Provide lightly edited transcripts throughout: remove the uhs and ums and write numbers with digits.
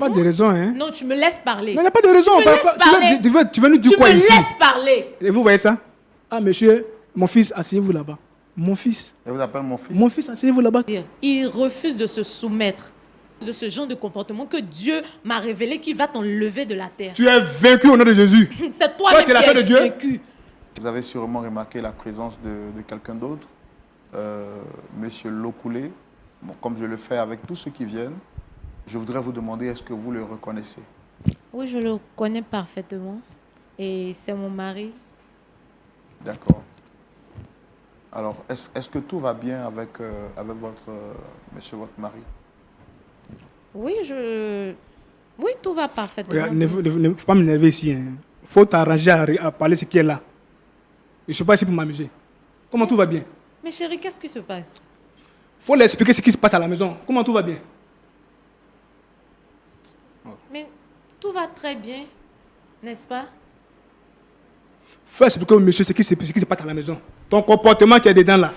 pas de raison, hein. Non, tu me laisses parler. Non, il n'y a pas de raison. Tu me laisses parler. Tu veux nous dire Tu quoi me ici? laisses parler. Et vous voyez ça? Ah, monsieur, mon fils, asseyez-vous là-bas. Mon fils. Je vous appelle mon fils. Mon fils, asseyez-vous là-bas. Il refuse de se soumettre de ce genre de comportement que Dieu m'a révélé qu'il va t'enlever de la terre. Tu es vaincu au nom de Jésus. C'est toi-même tu es la qui sœur es de Dieu? vaincu. Vous avez sûrement remarqué la présence de quelqu'un d'autre, Monsieur Lokoulé. Bon, comme je le fais avec tous ceux qui viennent, je voudrais vous demander, est-ce que vous le reconnaissez? Oui, je le connais parfaitement. Et c'est mon mari. D'accord. Alors, est-ce que tout va bien avec monsieur, votre mari? Oui, oui, tout va parfaitement. Il ne faut pas m'énerver ici. Il faut t'arranger à parler ce qui est là. Je ne suis pas ici pour m'amuser. Comment tout va bien? Mais chérie, qu'est-ce qui se passe? Il faut leur expliquer ce qui se passe à la maison. Comment tout va bien? Mais tout va très bien, n'est-ce pas? Il faut expliquer au monsieur ce qui se passe à la maison. Ton comportement qui est dedans là.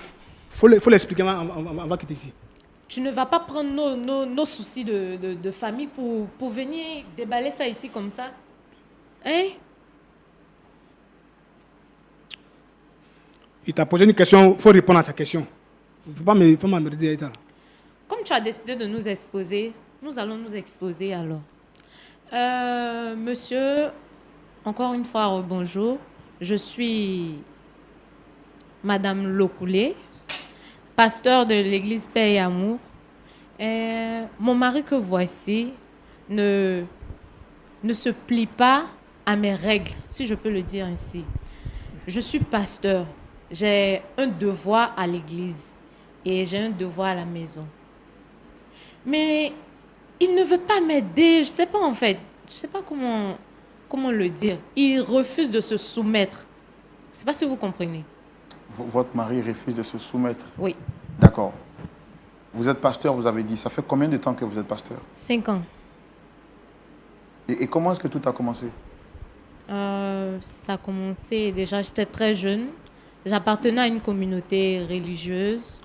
Il faut l'expliquer avant quitter ici. Tu ne vas pas prendre nos soucis de famille pour venir déballer ça ici comme ça? Hein? Il t'a posé une question, il faut répondre à ta question. Il ne faut pas m'emmerder. Comme tu as décidé de nous exposer, nous allons nous exposer alors. Monsieur, encore une fois, bonjour. Je suis Madame Lokoulé, pasteur de l'église Paix et Amour. Mon mari que voici ne se plie pas à mes règles, si je peux le dire ainsi. Je suis pasteur. J'ai un devoir à l'église et j'ai un devoir à la maison. Mais il ne veut pas m'aider. Je ne sais pas en fait. Je ne sais pas comment le dire. Il refuse de se soumettre. Je ne sais pas si vous comprenez. Votre mari refuse de se soumettre? Oui. D'accord. Vous êtes pasteur, vous avez dit. Ça fait combien de temps que vous êtes pasteur? 5 ans. Et comment est-ce que tout a commencé? Ça a commencé déjà, j'étais très jeune. J'appartenais à une communauté religieuse.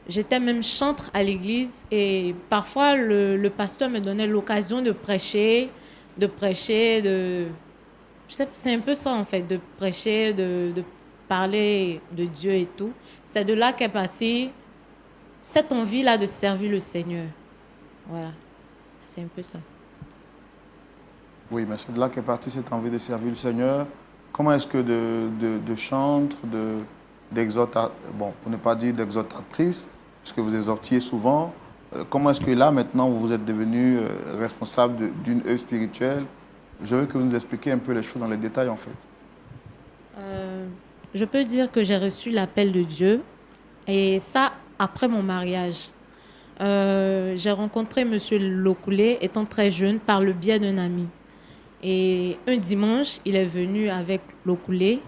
J'étais même chantre à l'église et parfois le pasteur me donnait l'occasion de prêcher, c'est un peu ça en fait, de prêcher, de parler de Dieu et tout. C'est de là qu'est partie cette envie-là de servir le Seigneur. Voilà, c'est un peu ça. Oui, mais c'est de là qu'est partie cette envie de servir le Seigneur. Comment est-ce que de chantre, bon, pour ne pas dire d'exhortatrice, parce que vous exhortiez souvent, comment est-ce que là, maintenant, vous êtes devenu responsable d'une œuvre spirituelle? Je veux que vous nous expliquiez un peu les choses dans les détails, en fait. Je peux dire que j'ai reçu l'appel de Dieu, et ça, après mon mariage. J'ai rencontré M. Lokoulé, étant très jeune, par le biais d'un ami. Et un dimanche, il est venu avec Lokoulé.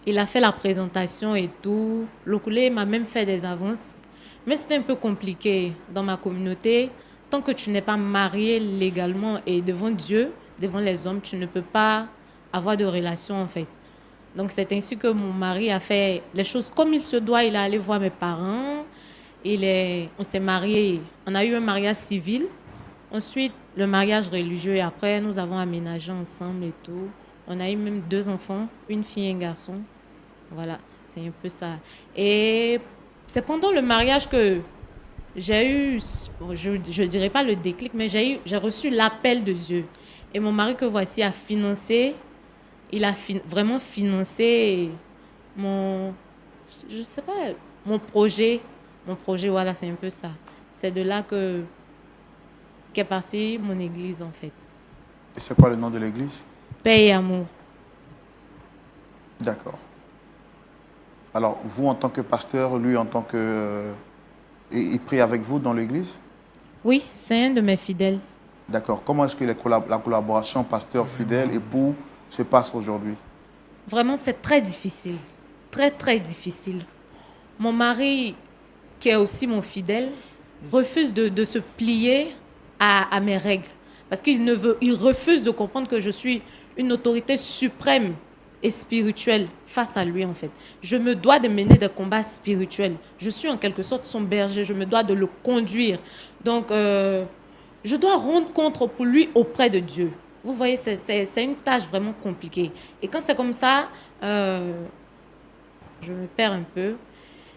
Il a fait la présentation et tout. Lokoulé m'a même fait des avances. Mais c'était un peu compliqué dans ma communauté. Tant que tu n'es pas marié légalement et devant Dieu, devant les hommes, tu ne peux pas avoir de relation en fait. Donc c'est ainsi que mon mari a fait les choses comme il se doit. Il est allé voir mes parents. On s'est mariés. On a eu un mariage civil. Ensuite, le mariage religieux. Et après, nous avons aménagé ensemble et tout. On a eu même 2 enfants, une fille et un garçon. Voilà, c'est un peu ça. Et c'est pendant le mariage que j'ai eu, je ne dirais pas le déclic, mais j'ai reçu l'appel de Dieu. Et mon mari que voici a financé, il a vraiment financé je sais pas, mon projet. Mon projet, voilà, c'est un peu ça. C'est de là qu'est partie mon église, en fait. Et c'est quoi le nom de l'église? Paix et Amour. D'accord. Alors, vous, en tant que pasteur, lui, en tant que... il prie avec vous dans l'église? Oui, c'est un de mes fidèles. D'accord. Comment est-ce que la collaboration pasteur-fidèle, époux, se passe aujourd'hui? Vraiment, c'est très difficile. Très, très difficile. Mon mari, qui est aussi mon fidèle, refuse de se plier à mes règles. Parce qu'il refuse de comprendre que je suis une autorité suprême et spirituelle face à lui, en fait. Je me dois de mener des combats spirituels. Je suis en quelque sorte son berger. Je me dois de le conduire. Donc, Je dois rendre compte pour lui auprès de Dieu. Vous voyez, c'est une tâche vraiment compliquée. Et quand c'est comme ça, je me perds un peu.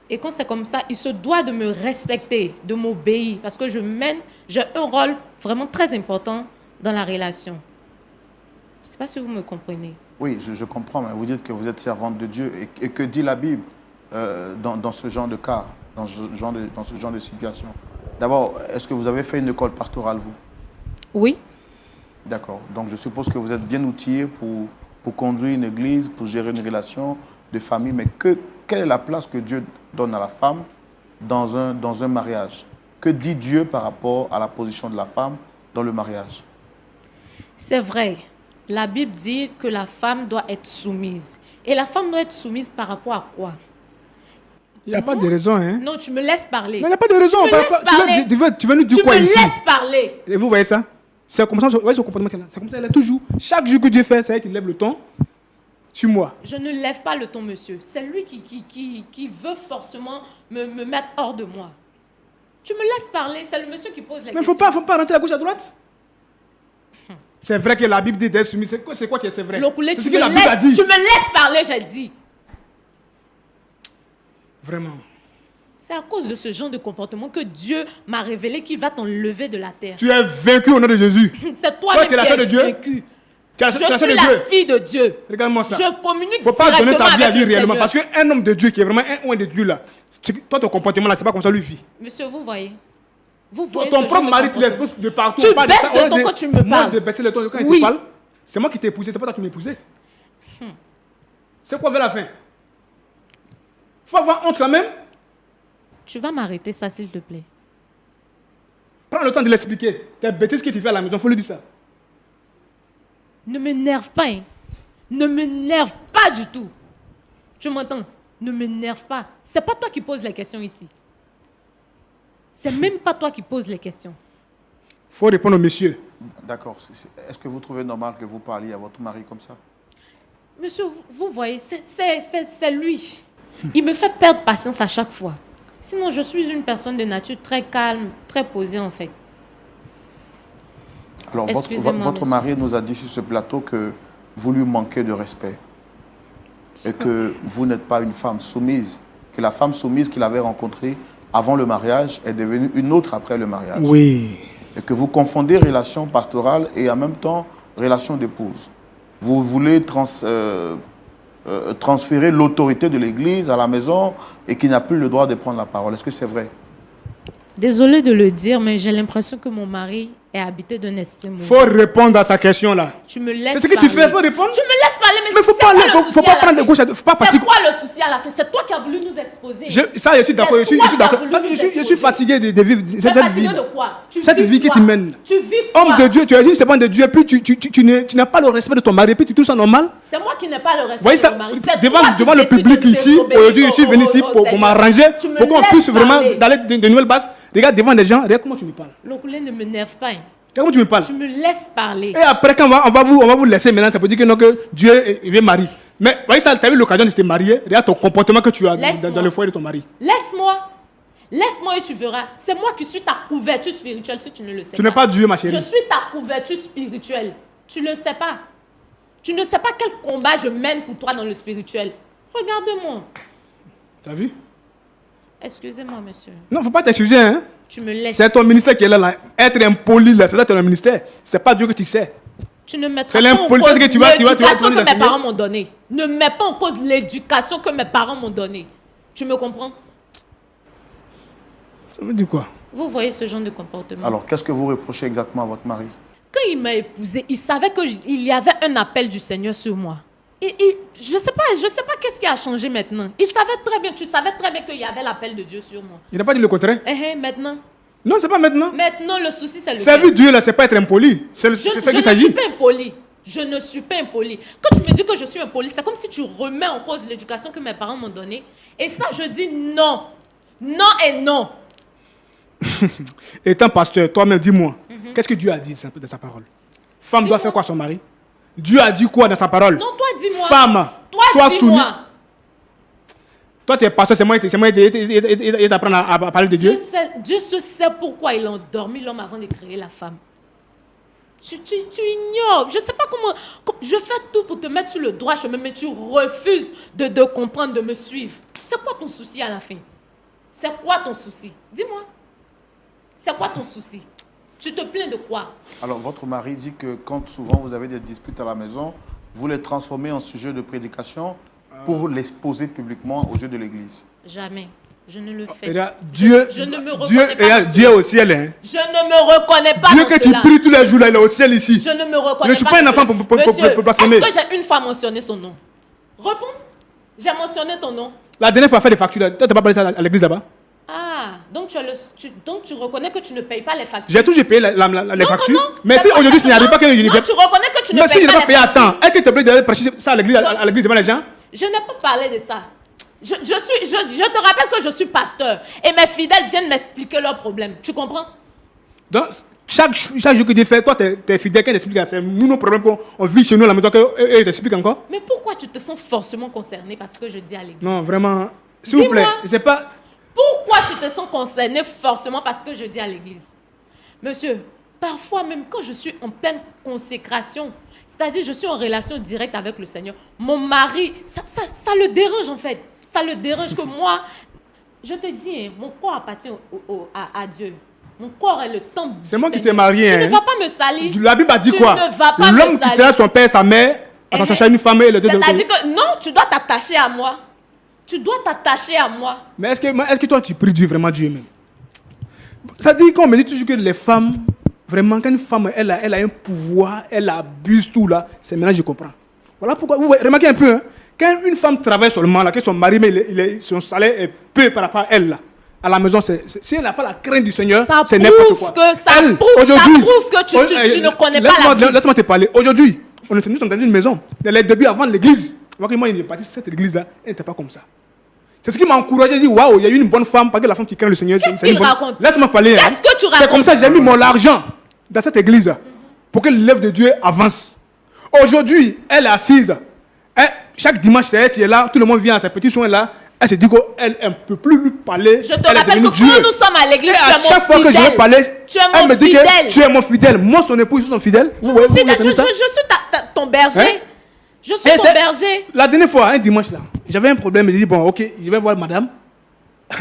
Et quand c'est comme ça, il se doit de me respecter, de m'obéir, parce que j'ai un rôle vraiment très important dans la relation. Je ne sais pas si vous me comprenez. Oui, je comprends, mais vous dites que vous êtes servante de Dieu. Et que dit la Bible dans ce genre de cas, dans ce genre de situation? D'abord, est-ce que vous avez fait une école pastorale, vous? Oui. D'accord. Donc, je suppose que vous êtes bien outillé pour conduire une église, pour gérer une relation de famille. Mais quelle est la place que Dieu donne à la femme dans un mariage? Que dit Dieu par rapport à la position de la femme dans le mariage? C'est vrai. La Bible dit que la femme doit être soumise. Et la femme doit être soumise par rapport à quoi? Il n'y a pas de raison, hein? Non, tu me laisses parler. Non, il n'y a pas de raison. Tu me laisses parler. Tu veux nous dire quoi ici? Tu me laisses parler. Et vous voyez ça? C'est comme ça, voyez ce comportement qu'elle a. C'est comme ça, elle est toujours. Chaque jour que Dieu fait, c'est elle qui lève le ton sur moi. Je ne lève pas le ton, monsieur. C'est lui qui veut forcément me mettre hors de moi. Tu me laisses parler. C'est le monsieur qui pose les questions. Mais il ne faut pas rentrer à gauche à droite. C'est vrai que la Bible dit d'être soumis. C'est quoi qui est vrai? Lokoulé, C'est ce que la Bible a dit. tu me laisses parler, j'ai dit. Vraiment. C'est à cause de ce genre de comportement que Dieu m'a révélé qu'il va t'enlever de la terre. Tu es vaincu au nom de Jésus. C'est toi-même tu es la qui sœur de es Dieu. vaincu. Tu es Je la sœur suis de la Dieu. fille de Dieu. Regarde-moi ça. Je communique Il ne faut pas donner ta vie à lui avec le réellement. Seigneur. Parce qu'un homme de Dieu qui est vraiment un oint de Dieu là, toi ton comportement là, c'est pas comme ça lui vit. Monsieur, vous voyez. Vous voyez Ton ce propre genre mari, de tu l'exposes comportement. de partout. Tu On parle de baisses ça. le ton quand tu me Moi, parles. de baisser le ton quand il Oui. te parle, c'est moi qui t'ai épousé, c'est pas toi qui m'as épousé. C'est quoi vers la fin? Faut avoir honte quand même. Tu vas m'arrêter ça, s'il te plaît. Prends le temps de l'expliquer. T'es bêtise ce que tu fais à la maison, faut lui dire ça. Ne m'énerve pas, hein. Ne m'énerve pas du tout. Tu m'entends? Ne m'énerve pas. C'est pas toi qui poses les questions ici. C'est même pas toi qui poses les questions. Faut répondre au monsieur. D'accord. Est-ce que vous trouvez normal que vous parliez à votre mari comme ça? Monsieur, vous voyez, c'est lui. Il me fait perdre patience à chaque fois. Sinon, je suis une personne de nature très calme, très posée en fait. Alors, Excusez-moi, votre monsieur. mari nous a dit sur ce plateau que vous lui manquez de respect et que vous n'êtes pas une femme soumise, que la femme soumise qu'il avait rencontrée avant le mariage est devenue une autre après le mariage. Oui. Et que vous confondez relation pastorale et en même temps relation d'épouse. Vous voulez transférer l'autorité de l'Église à la maison et qu'il n'a plus le droit de prendre la parole. Est-ce que c'est vrai? Désolée de le dire, mais j'ai l'impression que mon mari est habité d'un esprit mauvais. Faut répondre à sa question là. Tu me laisses C'est ce que tu fais, faut répondre. Tu me laisses parler, Mais faut c'est pas quoi aller, le faut souci pas à la prendre de fin? gauche, faut pas C'est fatiguer. quoi le souci à la fin? C'est toi qui as voulu nous exposer. Ça, je suis d'accord, je suis toi qui as d'accord. voulu Parce que nous je suis exposer. fatigué de vivre Tu es cette vie. fatigué de quoi? Cette vie qui te mène. Tu vis quoi? Homme de Dieu, tu es une servante de Dieu, puis tu n'as pas le respect de ton mari, puis tu trouves ça normal. C'est moi qui n'ai pas le respect Vous voyez de ça, mon mari. C'est devant toi qui le décides public de ici, désobéir aujourd'hui, je suis venu ici au pour Seigneur. m'arranger, Tu me pour qu'on laisses puisse vraiment parler. d'aller de nouvelles bases. Regarde devant les gens, regarde comment tu me parles. Lokoulé, ne m'énerve pas. Hein. Regarde comment tu me parles. Tu me laisses parler. Et après, quand on va vous laisser maintenant, ça peut dire que, non, que Dieu veut marier. Mais voyez ça, tu as eu l'occasion de te marier, regarde ton comportement que tu as Laisse-moi. dans le foyer de ton mari. Laisse-moi. Laisse-moi et tu verras. C'est moi qui suis ta couverture spirituelle si tu ne le sais pas. Tu n'es pas Dieu, ma Je chérie. suis ta couverture spirituelle. Tu ne le sais pas. Tu ne sais pas quel combat je mène pour toi dans le spirituel. Regarde-moi. Tu as vu? Excusez-moi, monsieur. Non, faut pas t'excuser, hein. Tu me laisses. C'est ton ministère qui est là. Être impoli, là, c'est ça ton ministère. C'est pas Dieu que tu sais. Tu ne mettras C'est pas en l'impolitesse cause que tu vas l'éducation donner que mes d'enseigner. parents m'ont donnée. Ne mets pas en cause l'éducation que mes parents m'ont donnée. Tu me comprends? Ça veut dire quoi? Vous voyez ce genre de comportement. Alors, qu'est-ce que vous reprochez exactement à votre mari? Quand il m'a épousée, il savait qu'il y avait un appel du Seigneur sur moi. Je sais pas qu'est-ce qui a changé maintenant. Il savait très bien, tu savais très bien qu'il y avait l'appel de Dieu sur moi. Il n'a pas dit le contraire. Maintenant. Non, c'est pas maintenant. Maintenant, le souci, c'est le Servir Dieu, là, c'est pas être impoli. C'est Je ça ne qu'il suis s'agit. pas impoli. Je ne suis pas impoli. Quand tu me dis que je suis impoli, c'est comme si tu remets en cause l'éducation que mes parents m'ont donnée. Et ça, je dis non. Non et non. Étant pasteur, toi-même, dis-moi, qu'est-ce que Dieu a dit dans sa parole? Femme doit Dis-moi. faire quoi à son mari? Dieu a dit quoi dans sa parole? Non, toi, dis-moi. Femme, Toi, sois soumise. dis-moi. Toi, tu es pasteur, c'est moi qui t'apprends à parler de Dieu. Dieu se sait pourquoi il a endormi l'homme avant de créer la femme. Tu ignores. Je ne sais pas comment. Je fais tout pour te mettre sur le droit chemin, mais tu refuses de comprendre, de me suivre. C'est quoi ton souci à la fin? C'est quoi ton souci? Dis-moi. C'est quoi ton souci? Tu te plains de quoi? Alors, votre mari dit que quand souvent vous avez des disputes à la maison, vous les transformez en sujet de prédication pour l'exposer publiquement aux yeux de l'Église. Jamais. Je ne le fais Et là, pas. Dieu, Je ne me reconnais Dieu, pas dans Dieu est au ciel. Hein. Je ne me reconnais pas Dieu dans que tu cela. pries tous les jours, là, il est au ciel ici. Je ne me reconnais pas. Je ne suis pas un dans enfant cela. pour Monsieur, blasphémer. est-ce que j'ai une fois mentionné son nom? Réponds. J'ai mentionné ton nom. La dernière fois, faire des factures, toi, tu n'as pas parlé ça à l'église là-bas? Ah, donc tu reconnais que tu ne payes pas les factures. J'ai toujours payé les Non, factures. non, mais si aujourd'hui, ce n'y arrive pas que non, tu reconnais que tu ne mais si payes je n'ai pas pas les payé à factures. temps, est-ce que tu te plaît d'aller prêcher ça à l'église devant les gens? Je n'ai pas parlé de ça. Je te rappelle que je suis pasteur et mes fidèles viennent m'expliquer leurs problèmes. Tu comprends? Donc, chaque jour que tu fais, toi, tes fidèles, quand ils t'expliquent, c'est nous nos problèmes qu'on vit chez nous, la maison, qu'eux t'expliquent encore? Mais pourquoi tu te sens forcément concerné parce que je dis à l'église? Non, vraiment, s'il vous plaît, Dis-moi. c'est pas. Pourquoi tu te sens concerné forcément parce que je dis à l'église? Monsieur, parfois même quand je suis en pleine consécration, c'est-à-dire je suis en relation directe avec le Seigneur, mon mari, ça le dérange en fait. Ça le dérange que moi, je te dis, hein, mon corps appartient à Dieu. Mon corps est le temple. C'est moi qui t'ai marié. Tu Hein. ne vas pas me salir. La Bible a dit Tu quoi? ne vas pas me L'homme salir. quittera son père, sa mère, pour chercher une femme et le C'est-à-dire que non, tu dois t'attacher à moi. Tu dois t'attacher à moi. Mais est-ce que toi, tu pries Dieu, vraiment Dieu même? Ça dit qu'on me dit toujours que les femmes, vraiment, quand une femme, elle a un pouvoir, elle abuse tout là, c'est maintenant que je comprends. Voilà pourquoi, vous voyez, remarquez un peu, hein, quand une femme travaille seulement, là, que son mari, mais son salaire est peu par rapport à elle, là, à la maison, si elle n'a pas la crainte du Seigneur, Ça c'est n'importe prouve quoi. ça prouve que tu ne connais pas la Bible. Laisse-moi te parler. Aujourd'hui, nous sommes dans une maison, dans les débuts avant l'église. Moi, il est parti cette église-là, elle n'était pas comme ça. C'est ce qui m'a encouragé, dit waouh, il y a eu une bonne femme, parce que la femme qui craint le Seigneur, Qu'est-ce c'est une qu'il bonne... raconte? Laisse-moi parler. Qu'est-ce que tu racontes? C'est comme ça que j'ai mis mon argent dans cette église pour que l'œuvre de Dieu avance. Aujourd'hui, elle est assise. Chaque dimanche, c'est elle qui est là, tout le monde vient à ses petits soins là. Elle se dit qu'elle ne peut plus lui parler. Je te Elle est rappelle devenue que Dieu. quand nous sommes à l'église, Et tu à es mon chaque fois que je fidèle. vais parler, Tu es mon elle me dit fidèle. que tu es mon fidèle. Moi, son époux, je suis son fidèle. Vous voyez, vous Fidèle, entendez ça? je suis ton berger. Hein? Je suis Et ton c'est- berger. La dernière fois, un dimanche là, j'avais un problème. Je dis bon, ok, je vais voir madame.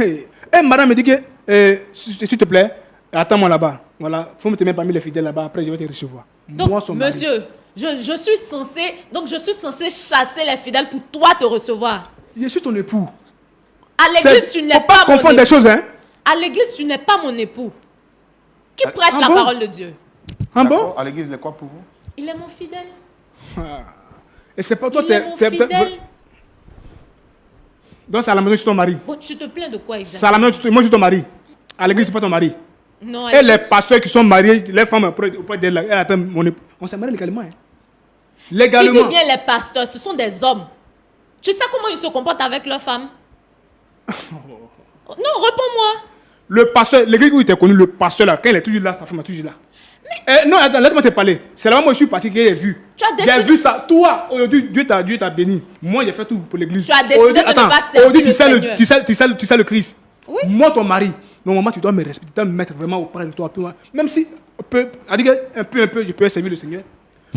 Et madame me dit que, s'il te plaît, attends-moi là-bas. Voilà, faut me tenir parmi les fidèles là-bas. Après, je vais te recevoir. Donc, Moi, son mari. monsieur, je suis censé chasser les fidèles pour toi te recevoir. Je suis ton époux. À l'église, tu n'es Faut pas pas mon confondre des époux. choses, hein. À l'église, tu n'es pas mon époux. Qui prêche la bon? parole de Dieu? Ah bon? D'accord. À l'église, il est quoi pour vous? Il est mon fidèle. Et c'est pas toi, Il est mon fidèle. Donc, c'est à la maison, je suis ton mari. Bon, tu te plains de quoi C'est à exactement? la maison, moi, je suis ton mari. À l'église, je suis pas ton mari. Non, Et les pasteurs qui sont mariés, les femmes auprès d'elle, elle appelle mon époux. On s'est marié légalement, hein. tu Légalement. dis bien les pasteurs, ce sont des hommes. Tu sais comment ils se comportent avec leurs femmes? Non, réponds-moi. Le pasteur, l'église où il était connu, le pasteur là, quand il est toujours là, sa femme est toujours là. Non, attends, laisse-moi te parler. C'est là-bas moi je suis parti que j'ai vu. Tu as décidé- J'ai vu ça. Toi, aujourd'hui, Dieu t'a béni. Moi, j'ai fait tout pour l'église. Tu as décidé Aujourd'hui, de ne attends, pas servir aujourd'hui, le tu sais Seigneur. tu sais le Christ. Oui. Moi, ton mari, normalement, tu dois me respecter, tu dois me mettre vraiment auprès de toi. Même si, un peu, je peux servir le Seigneur.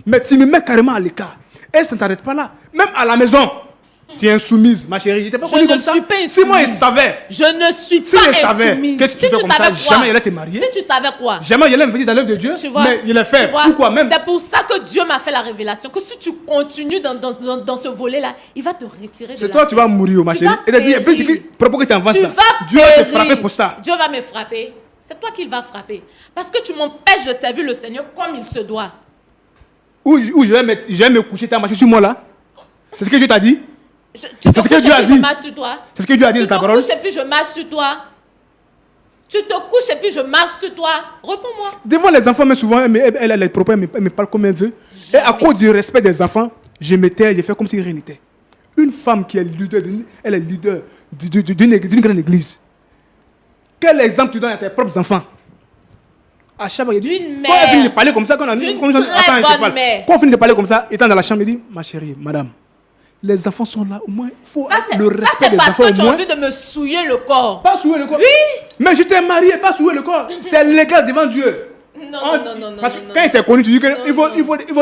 Mais tu me mets carrément à l'écart. Et ça ne t'arrête pas là. Même à la maison, tu es insoumise, ma chérie. Il n'était pas Je connu ne comme ça. suis pas Si moi, il insoumise. savait. Je ne suis Si pas je savais, insoumise. qu'est-ce que tu Si fais tu comme ça, savais quoi? jamais il allait te marier. Si tu savais quoi? Jamais il allait me venir dans l'œuvre de Dieu. Tu vois, Mais il a fait. tu vois, Pourquoi même? C'est pour ça que Dieu m'a fait la révélation que si tu continues dans ce volet-là, il va te retirer de C'est la toi, tu vas mourir, ma Tu chérie. vas Et t'as dit, et puis, périr. propos que tu avances Tu là. vas Dieu va te périr. frapper pour ça. Dieu va me frapper. C'est toi qu'il va frapper. Parce que tu m'empêches de servir le Seigneur comme il se doit. Où je vais me coucher, t'as marché sur moi là. C'est ce que Dieu t'a dit. Tu te C'est ce que couches Dieu et a puis dit. je marche sur toi. C'est ce que Dieu a dit Tu de te ta parole. couches et puis je marche sur toi. Tu te couches et puis je marche sur toi. Réponds-moi. Devant les enfants, mais souvent, elle a les propos, elle me parle comme elle veut. Et à cause du respect des enfants, je me tais, je fais comme si rien n'était. Une femme qui est leader, elle est leader d'une grande église. Quel exemple tu donnes à tes propres enfants? À chaque fois, D'une quand elle finit de mère. parler comme ça, quand D'une on très bonne mère. Quand on finit de parler comme ça, étant dans la chambre, il dit, ma chérie, madame, Les enfants sont là, au moins, il faut Ça, c'est le respect des parce enfants que au tu as moins. envie de me souiller le corps. Pas souiller le corps. Oui. Mais je t'ai marié, pas souiller le corps. C'est légal devant Dieu. Non, Parce que non, quand il t'a connu, tu dis qu'il faut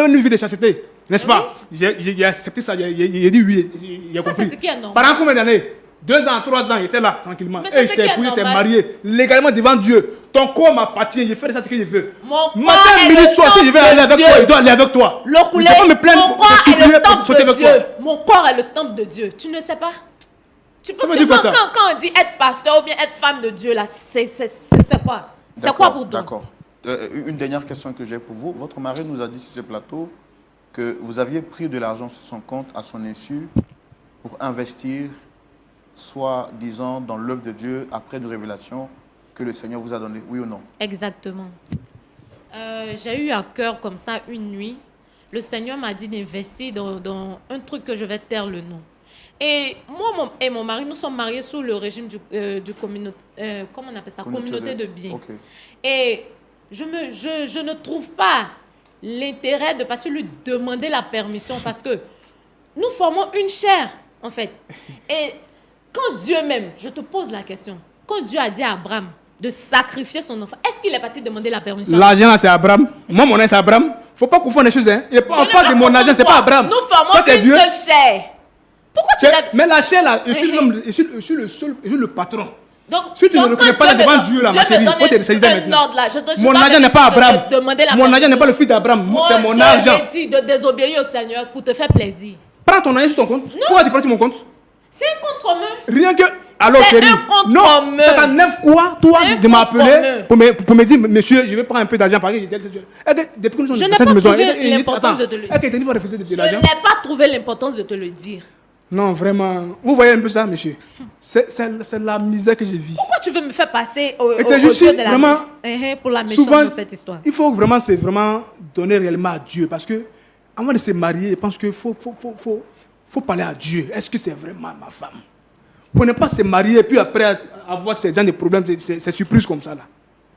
une vie de chasteté. N'est-ce pas? J'ai accepté ça, j'ai dit oui, il a Ça, compris. c'est ce qui est normal. Pendant combien d'années? 2 ans, 3 ans, il était là, tranquillement. Mais c'est Et ce je t'ai qui est épousé, je t'ai normal. marié, légalement devant Dieu. Ton corps m'appartient, je fais de ça ce que je veux. Mon corps Matin, est midi, le soir, si je veux temple aller de avec Dieu. toi, il doit aller avec toi. L'oculé, Je peux pas me plaindre mon de corps est supplier le pour temple sauter de avec Dieu. toi. Mon corps est le temple de Dieu. Tu ne sais pas? Tu penses veut que dire quoi, ça? quand on dit être pasteur ou bien être femme de Dieu, là, c'est quoi? C'est quoi pour toi? D'accord. Une dernière question que j'ai pour vous. Votre mari nous a dit sur ce plateau que vous aviez pris de l'argent sur son compte à son insu pour investir, soit disant dans l'œuvre de Dieu après une révélation que le Seigneur vous a donnée. Oui ou non? Exactement. J'ai eu à cœur comme ça une nuit. Le Seigneur m'a dit d'investir dans un truc que je vais taire le nom. Et moi et mon mari, nous sommes mariés sous le régime du communauté, comment on appelle ça? Communauté de biens. Ok. Et je ne trouve pas l'intérêt de partir lui demander la permission parce que nous formons une chair, en fait. Et quand Dieu même, je te pose la question, quand Dieu a dit à Abraham de sacrifier son enfant, est-ce qu'il est parti demander la permission? L'argent là, c'est Abraham. Moi, mon nom, c'est Abraham. Il ne faut pas confondre les choses. Hein. On parle de mon argent, c'est pas Abraham. Nous formons Toi, t'es une Dieu. seule chair. Pourquoi tu l'as... Mais la chair là, je suis l'homme, je suis le seul, je suis le patron. Donc, Si tu ne donc, reconnais quand pas Dieu devant me Dieu, là, donne- ma Dieu me chérie, il faut te donne décider un maintenant. ordre, là, je Mon dois argent n'est pas me Abraham. demander la Mon argent permission. n'est pas le fils d'Abraham. Moi, C'est mon argent. j'ai dit de désobéir au Seigneur pour te faire plaisir. Prends ton argent sur ton compte. Pourquoi tu prends sur mon compte? C'est un compte commun. Rien que. Alors, C'est chérie. un compte Non, commun. ça t'enlève quoi, toi, C'est un de m'appeler compte pour me dire, monsieur, je vais prendre un peu d'argent par exemple. Depuis que nous sommes Je dans n'ai cette pas maison, trouvé l'importance de te le dire. Est-ce que tu vas refuser de Je l'argent? n'ai pas trouvé l'importance de te le dire. Non, vraiment. Vous voyez un peu ça, monsieur? C'est la misère que je vis. Pourquoi tu veux me faire passer au Et je au suis Dieu de la vraiment- pour la méchante Souvent, de cette histoire? il faut vraiment, c'est vraiment donner réellement à Dieu. Parce que, avant de se marier, je pense qu'il faut parler à Dieu. Est-ce que c'est vraiment ma femme? Pour ne pas se marier et puis après avoir ces gens de problèmes, c'est surprise comme ça là.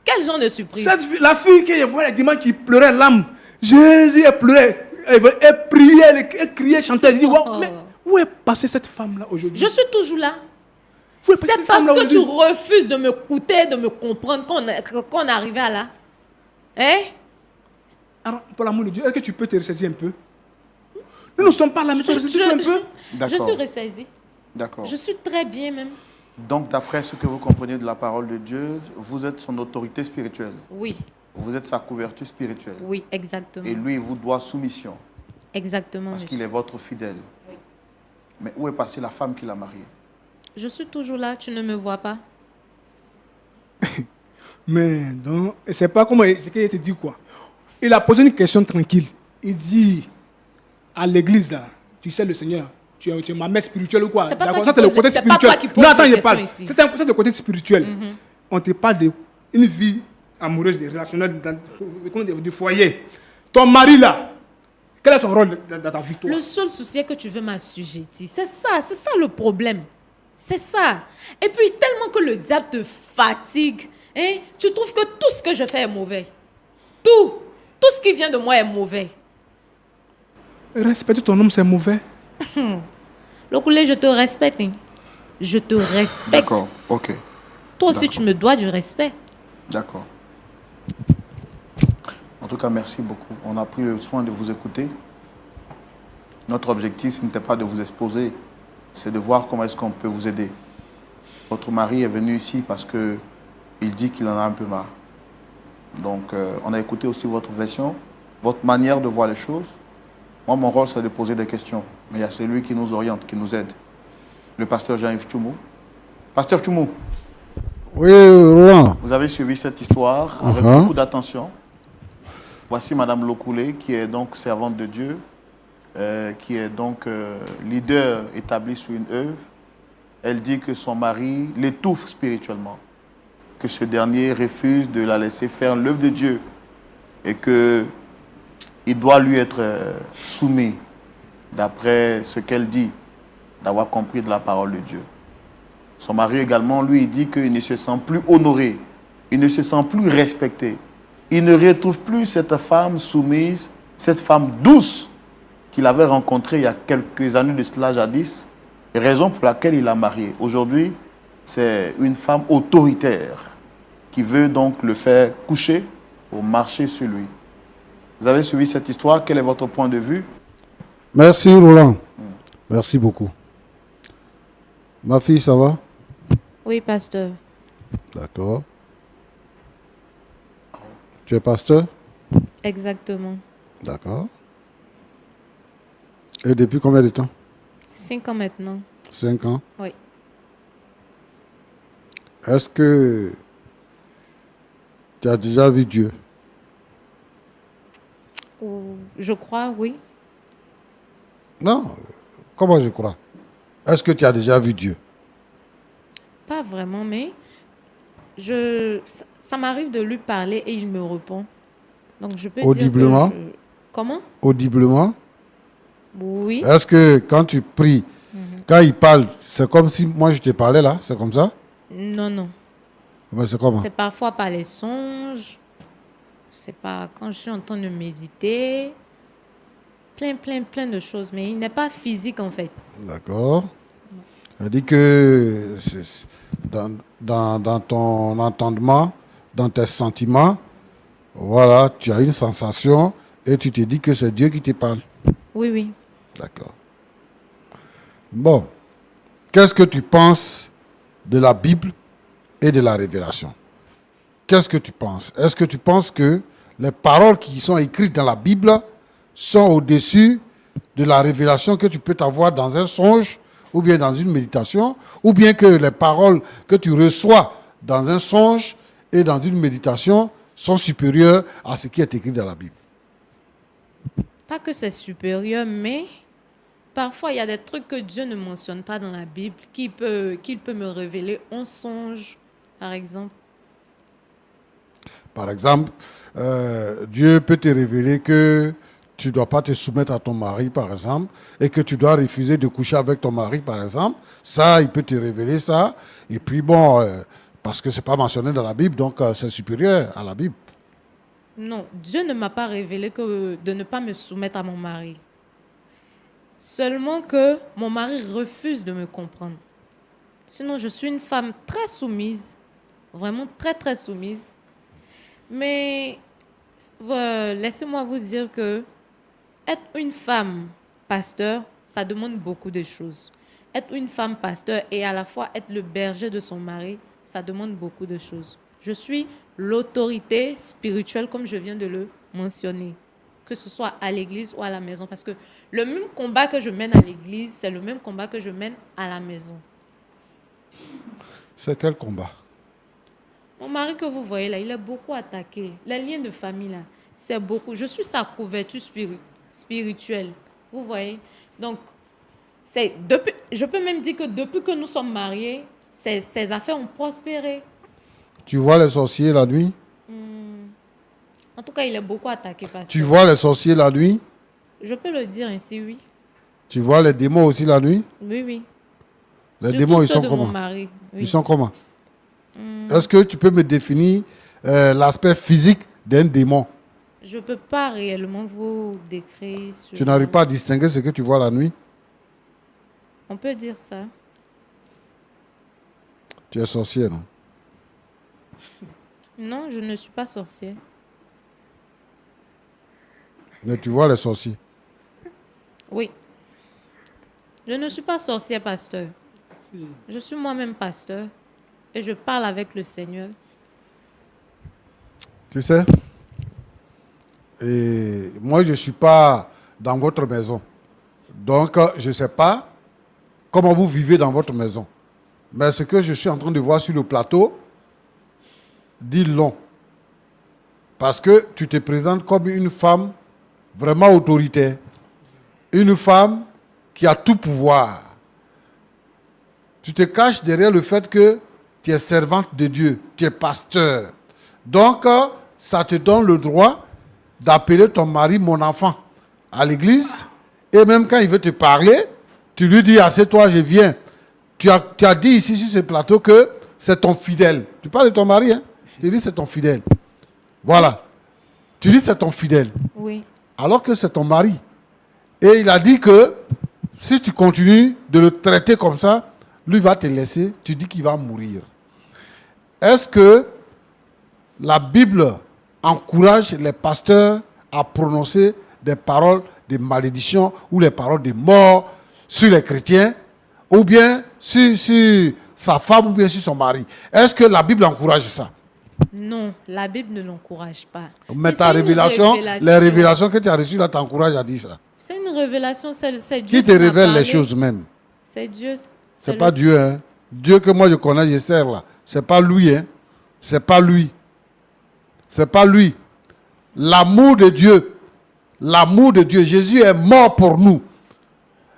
Quel genre de surprise? La fille que je vois le dimanche qui pleurait l'âme, Jésus, elle pleurait, elle priait, elle criait, chantait. Je dis, wow, mais où est passée cette femme là aujourd'hui? Je suis toujours là. Où est passée C'est cette parce femme-là que tu aujourd'hui? refuses de m'écouter, de me comprendre qu'on est arrivé à là. Hein? Alors, pour l'amour de Dieu, est-ce que tu peux te ressaisir un peu? Nous ne sommes pas là, mais tu te ressaisir un peu? Je D'accord. suis ressaisie. D'accord. Je suis très bien même. Donc, d'après ce que vous comprenez de la parole de Dieu, vous êtes son autorité spirituelle. Oui, Vous êtes sa couverture spirituelle. oui, exactement. Et lui, il vous doit soumission Exactement. parce monsieur. qu'il est votre fidèle. Mais où est passée la femme qui l'a marié? Je suis toujours là, tu ne me vois pas. Mais donc, c'est pas comment ce qu'il te dit quoi. Il a posé une question tranquille. Il dit à l'église là, tu sais le Seigneur, tu es ma mère spirituelle ou quoi? C'est pas D'accord, toi ça qui c'est le poses- côté c'est pas spirituel. toi qui poses Non, attends, les je parle. questions ici. C'est le côté spirituel. On te parle d'une vie amoureuse, de relationnelle, du foyer. Ton mari là, quel est son rôle dans ta vie toi? Le seul souci est que tu veux m'assujettir. C'est ça le problème. C'est ça. Et puis, tellement que le diable te fatigue, hein, tu trouves que tout ce que je fais est mauvais. Tout ce qui vient de moi est mauvais. Respecter ton homme, c'est mauvais. Lokoulé, je te respecte. Hein. Je te respecte. D'accord, ok. Toi aussi, D'accord. tu me dois du respect. D'accord. En tout cas, merci beaucoup. On a pris le soin de vous écouter. Notre objectif, ce n'était pas de vous exposer, c'est de voir comment est-ce qu'on peut vous aider. Votre mari est venu ici parce qu'il dit qu'il en a un peu marre. Donc, on a écouté aussi votre version, votre manière de voir les choses. Moi, mon rôle, c'est de poser des questions. Mais il y a celui qui nous oriente, qui nous aide. Le pasteur Jean-Yves Tchoumou. Pasteur Tchoumou, Oui, Roland. vous avez suivi cette histoire avec Uh-huh. beaucoup d'attention. Voici Madame Lokoulé, qui est donc servante de Dieu, qui est donc leader établi sur une œuvre. Elle dit que son mari l'étouffe spirituellement, que ce dernier refuse de la laisser faire l'œuvre de Dieu et qu'il doit lui être soumis, d'après ce qu'elle dit, d'avoir compris de la parole de Dieu. Son mari également, lui, il dit qu'il ne se sent plus honoré, il ne se sent plus respecté. Il ne retrouve plus cette femme soumise, cette femme douce qu'il avait rencontrée il y a quelques années de cela jadis, raison pour laquelle il l'a mariée. Aujourd'hui, c'est une femme autoritaire qui veut donc le faire coucher ou marcher sur lui. Vous avez suivi cette histoire, quel est votre point de vue? Merci Roland. Merci beaucoup. Ma fille, ça va? Oui, pasteur. D'accord. Tu es pasteur? Exactement. D'accord. Et depuis combien de temps? 5 ans maintenant. 5 ans. Oui. Est-ce que tu as déjà vu Dieu? Je crois, oui. Non. Comment je crois? Est-ce que tu as déjà vu Dieu? Pas vraiment, mais ça m'arrive de lui parler et il me répond. Donc je peux Audiblement? dire que Comment? Audiblement? Oui. Est-ce que quand tu pries, quand il parle, c'est comme si moi je te parlais là? C'est comme ça? Non, non. Mais c'est comment? C'est parfois par les songes. C'est pas quand je suis en train de méditer. Plein de choses. Mais il n'est pas physique en fait. D'accord. Elle dit que dans ton entendement, dans tes sentiments, voilà, tu as une sensation et tu te dis que c'est Dieu qui te parle. Oui, oui. D'accord. Bon. Qu'est-ce que tu penses de la Bible et de la révélation? Qu'est-ce que tu penses? Est-ce que tu penses que les paroles qui sont écrites dans la Bible sont au-dessus de la révélation que tu peux avoir dans un songe ou bien dans une méditation, ou bien que les paroles que tu reçois dans un songe et dans une méditation sont supérieures à ce qui est écrit dans la Bible? Pas que c'est supérieur, mais parfois il y a des trucs que Dieu ne mentionne pas dans la Bible qu'il peut me révéler en songe, par exemple. Par exemple, Dieu peut te révéler que tu ne dois pas te soumettre à ton mari, par exemple, et que tu dois refuser de coucher avec ton mari, par exemple. Ça, il peut te révéler ça. Et puis bon, parce que ce n'est pas mentionné dans la Bible, donc c'est supérieur à la Bible. Non, Dieu ne m'a pas révélé que de ne pas me soumettre à mon mari. Seulement que mon mari refuse de me comprendre. Sinon, je suis une femme très soumise, vraiment très soumise. Mais laissez-moi vous dire que être une femme pasteur, ça demande beaucoup de choses. Être une femme pasteur et à la fois être le berger de son mari, ça demande beaucoup de choses. Je suis l'autorité spirituelle, comme je viens de le mentionner, que ce soit à l'église ou à la maison. Parce que le même combat que je mène à l'église, c'est le même combat que je mène à la maison. C'est quel combat? Mon mari que vous voyez là, il est beaucoup attaqué. Les liens de famille là, c'est beaucoup. Je suis sa couverture spirituelle. Vous voyez? Donc, je peux même dire que depuis que nous sommes mariés, ses affaires ont prospéré. Tu vois les sorciers la nuit? En tout cas, il est beaucoup attaqué. Pasteur. Tu vois les sorciers la nuit? Je peux le dire ainsi, oui. Tu vois les démons aussi la nuit? Oui, oui. Les Surtout démons, ils ceux sont de comment? mon mari, oui. Ils sont comment? Est-ce que tu peux me définir l'aspect physique d'un démon? Je ne peux pas réellement vous décrire. Tu n'arrives pas à distinguer ce que tu vois la nuit? On peut dire ça. Tu es sorcier, non? Non, je ne suis pas sorcière. Mais tu vois les sorciers? Oui. Je ne suis pas sorcière, pasteur. Je suis moi-même pasteur et je parle avec le Seigneur. Tu sais? Et moi, je ne suis pas dans votre maison. Donc, je ne sais pas comment vous vivez dans votre maison. Mais ce que je suis en train de voir sur le plateau, dit long. Parce que tu te présentes comme une femme vraiment autoritaire. Une femme qui a tout pouvoir. Tu te caches derrière le fait que tu es servante de Dieu, tu es pasteur. Donc, ça te donne le droit d'appeler ton mari mon enfant à l'église. Et même quand il veut te parler, tu lui dis, assieds-toi, je viens. Tu as dit ici sur ce plateau que c'est ton fidèle. Tu parles de ton mari, hein? Tu dis c'est ton fidèle. Voilà. Tu dis c'est ton fidèle. Oui. Alors que c'est ton mari. Et il a dit que si tu continues de le traiter comme ça, lui va te laisser, tu dis qu'il va mourir. Est-ce que la Bible encourage les pasteurs à prononcer des paroles de malédiction ou les paroles de mort sur les chrétiens, ou bien sur sa femme, ou bien sur son mari? Est-ce que la Bible encourage ça? Non, la Bible ne l'encourage pas. Mais Et ta c'est une révélation, les révélations que tu as reçues là t'encouragent à dire ça. C'est une révélation, c'est Dieu Qui te m'a révèle parlé. les choses même? C'est Dieu. C'est le- pas Dieu, hein. Dieu que moi je connais, je sers là. C'est pas lui, hein. C'est pas lui. C'est pas lui. L'amour de Dieu. L'amour de Dieu. Jésus est mort pour nous.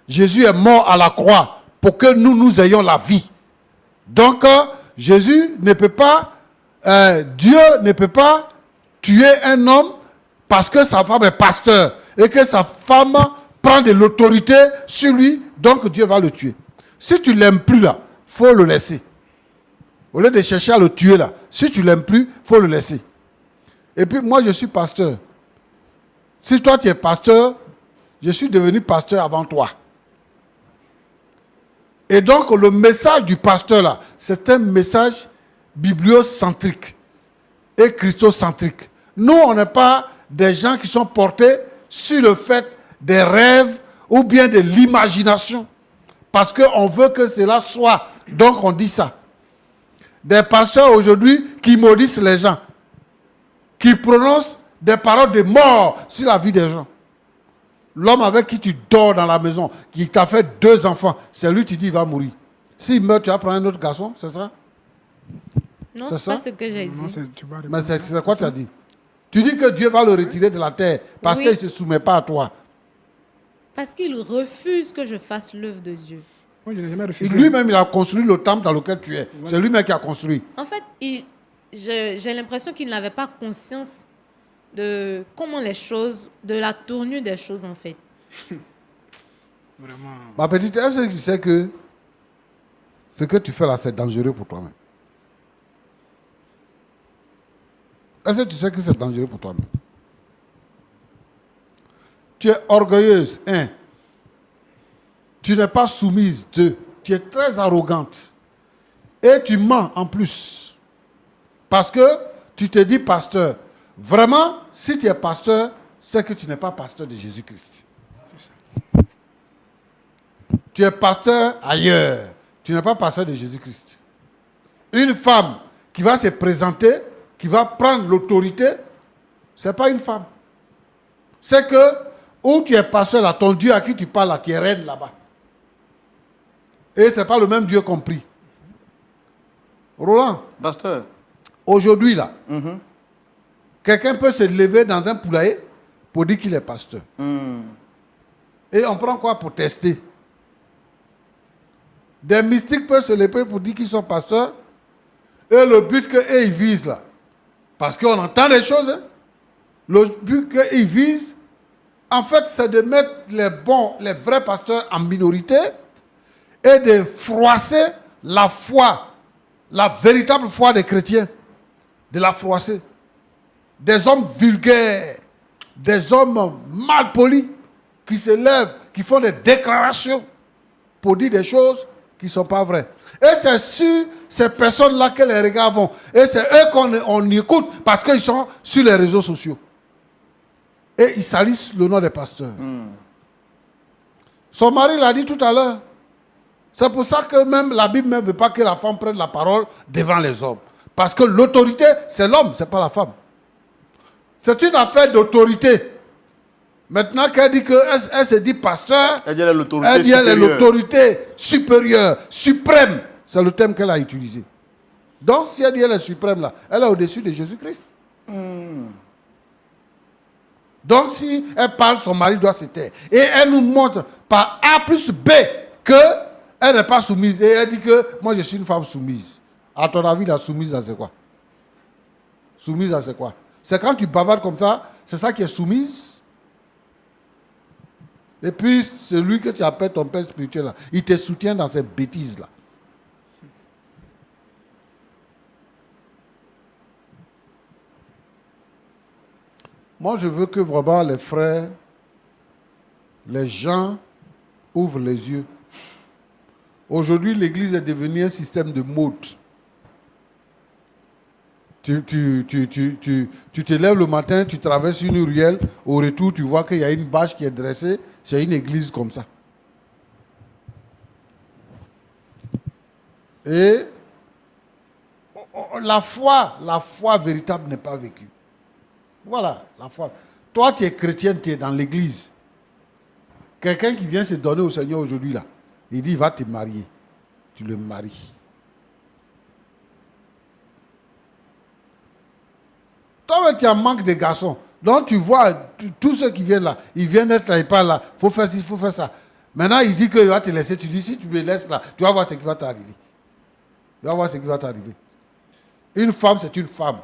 Jésus est mort à la croix pour que nous ayons la vie. Donc, Jésus ne peut pas, Dieu ne peut pas tuer un homme parce que sa femme est pasteur et que sa femme prend de l'autorité sur lui, donc Dieu va le tuer. Si tu ne l'aimes plus là, il faut le laisser. Au lieu de chercher à le tuer là, si tu ne l'aimes plus, il faut le laisser. Et puis moi je suis pasteur. Si toi tu es pasteur, je suis devenu pasteur avant toi. Et donc le message du pasteur là, c'est un message bibliocentrique et christocentrique. Nous, on n'est pas des gens qui sont portés sur le fait des rêves ou bien de l'imagination. Parce qu'on veut que cela soit. Donc on dit ça. Des pasteurs aujourd'hui qui maudissent les gens, qui prononcent des paroles de mort sur la vie des gens. L'homme avec qui tu dors dans la maison, qui t'a fait 2 enfants, c'est lui, tu dis, il va mourir. S'il meurt, tu vas prendre un autre garçon, c'est ça? Non, C'est c'est pas ça? ce que j'ai dit. Non, tu vas Mais répondre. c'est quoi tu as dit? Tu dis que Dieu va le retirer de la terre parce Oui. qu'il ne se soumet pas à toi. Parce qu'il refuse que je fasse l'œuvre de Dieu. Moi, je n'ai jamais Et refusé. lui-même, il a construit le temple dans lequel tu es. C'est lui-même qui a construit. En fait, j'ai l'impression qu'il n'avait pas conscience de comment les choses, de la tournure des choses en fait. Vraiment. Ma petite, est-ce que tu sais que ce que tu fais là, c'est dangereux pour toi-même? Est-ce que tu sais que c'est dangereux pour toi-même? Tu es orgueilleuse, 1. Tu n'es pas soumise, 2. Tu es très arrogante. Et tu mens en plus. Parce que tu te dis pasteur. Vraiment, si tu es pasteur, c'est que tu n'es pas pasteur de Jésus-Christ. Tu es pasteur ailleurs. Tu n'es pas pasteur de Jésus-Christ. Une femme qui va se présenter, qui va prendre l'autorité, ce n'est pas une femme. C'est que, où tu es pasteur là, ton Dieu à qui tu parles là, tu es reine là-bas. Et ce n'est pas le même Dieu compris. Roland, Pasteur, aujourd'hui là, quelqu'un peut se lever dans un poulailler pour dire qu'il est pasteur. Et on prend quoi pour tester? Des mystiques peuvent se lever pour dire qu'ils sont pasteurs. Et le but qu'eux ils visent là, parce qu'on entend des choses, hein, le but qu'ils visent, en fait, c'est de mettre les vrais pasteurs en minorité et de froisser la foi, la véritable foi des chrétiens, de la froisser. Des hommes vulgaires, des hommes mal polis, qui se lèvent, qui font des déclarations pour dire des choses qui ne sont pas vraies. Et c'est sur ces personnes-là que les regards vont. Et c'est eux qu'on écoute parce qu'ils sont sur les réseaux sociaux. Et ils salissent le nom des pasteurs. Son mari l'a dit tout à l'heure. C'est pour ça que même la Bible ne veut pas que la femme prenne la parole devant les hommes. Parce que l'autorité, c'est l'homme, ce n'est pas la femme. C'est une affaire d'autorité. Maintenant qu'elle dit qu'elle se dit pasteur, elle dit elle est l'autorité elle dit elle est supérieure. l'autorité supérieure, suprême. C'est le terme qu'elle a utilisé. Donc si elle dit elle est suprême là, elle est au-dessus de Jésus-Christ. Donc si elle parle, son mari doit se taire. Et elle nous montre par A plus B qu'elle n'est pas soumise. Et elle dit que moi je suis une femme soumise. À ton avis, la soumise, c'est quoi? Soumise, c'est quoi? C'est quand tu bavardes comme ça, c'est ça qui est soumise. Et puis, celui que tu appelles ton père spirituel, là, il te soutient dans ces bêtises-là. Moi, je veux que vraiment les frères, les gens ouvrent les yeux. Aujourd'hui, l'église est devenue un système de mode. Tu te lèves le matin, tu traverses une ruelle, au retour, tu vois qu'il y a une bâche qui est dressée, c'est une église comme ça. Et la foi véritable n'est pas vécue. Voilà, la foi. Toi, tu es chrétien, tu es dans l'église. Quelqu'un qui vient se donner au Seigneur aujourd'hui, là, il dit, va te marier. Tu le maries. Toi, tu as un manque de garçons. Donc, tu vois, tous ceux qui viennent là, ils viennent être là, ils parlent là, il faut faire ci, il faut faire ça. Maintenant, il dit qu'il va te laisser. Tu dis, si tu me laisses là, tu vas voir ce qui va t'arriver. Tu vas voir ce qui va t'arriver. Une femme, c'est une femme.